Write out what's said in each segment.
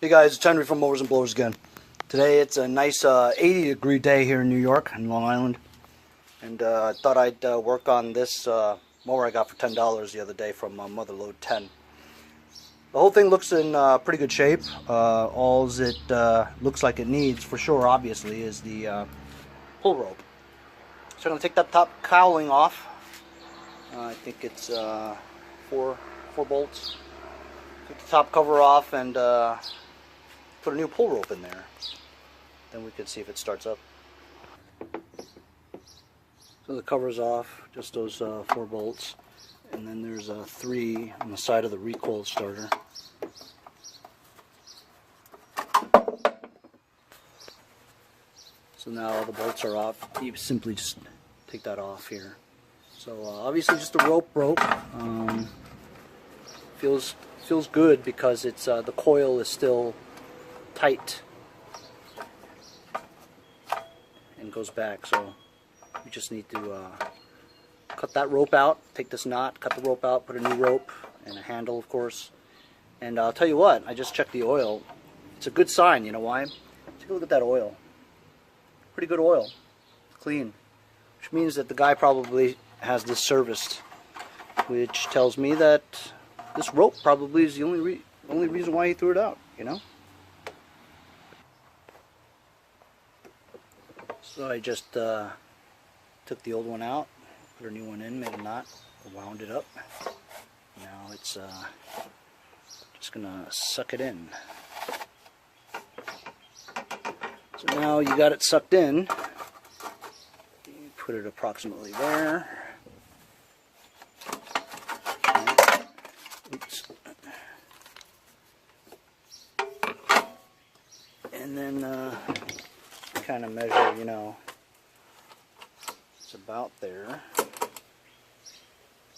Hey guys, it's Henry from Mowers and Blowers again. Today it's a nice 80-degree day here in New York, in Long Island. And I thought I'd work on this mower I got for $10 the other day from Motherload 10. The whole thing looks in pretty good shape. All it looks like it needs, for sure, obviously, is the pull rope. So I'm going to take that top cowling off. I think it's 4 bolts. Take the top cover off and put a new pull rope in there. Then we can see if it starts up. So the cover's off, just those 4 bolts. And then there's 3 on the side of the recoil starter. So now all the bolts are off. You simply just take that off here. So obviously just a rope. Feels good because it's the coil is still tight and goes back. So we just need to cut that rope out, take this knot, cut the rope out, put a new rope and a handle, of course. And I'll tell you what, I just checked the oil. It's a good sign. You know why? Take a look at that oil. Pretty good oil, clean, which means that the guy probably has this serviced, which tells me that this rope probably is the only reason why he threw it out, you know? So I just took the old one out, put a new one in, made a knot, wound it up. Now it's just gonna suck it in. So now you got it sucked in. You put it approximately there. Oops. And then kind of measure, you know, it's about there.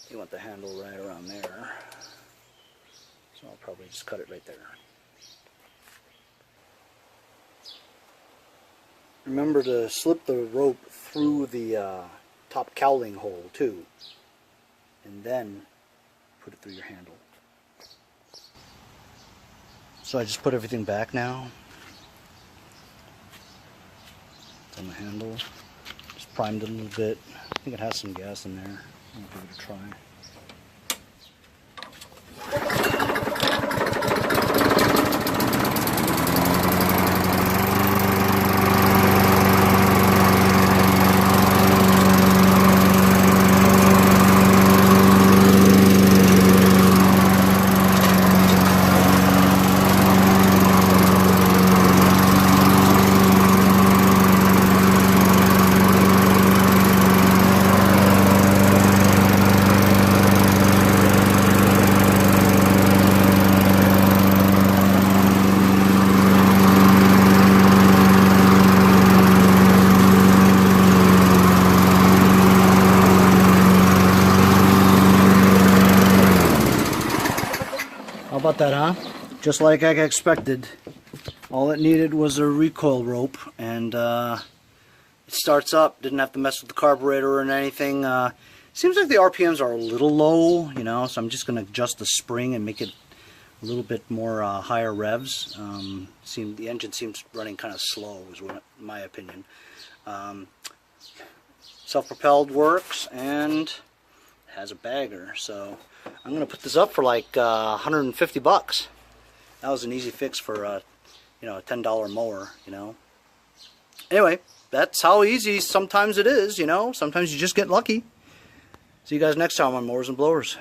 You want the handle right around there. So I'll probably just cut it right there. Remember to slip the rope through the top cowling hole too, and then put it through your handle. So I just put everything back now. It's on the handle. Just primed it a little bit. I think it has some gas in there. I'll give it a try. How about that, huh? Just like I expected. All it needed was a recoil rope, and it starts up. Didn't have to mess with the carburetor or anything. Seems like the RPMs are a little low, you know, so I'm just going to adjust the spring and make it a little bit more higher revs. The engine seems running kind of slow, is my opinion. Self-propelled works and has a bagger, so I'm going to put this up for like 150 bucks. That was an easy fix for you know, a $10 mower, you know. Anyway, that's how easy sometimes it is, you know. Sometimes you just get lucky. See you guys next time on Mowers and Blowers.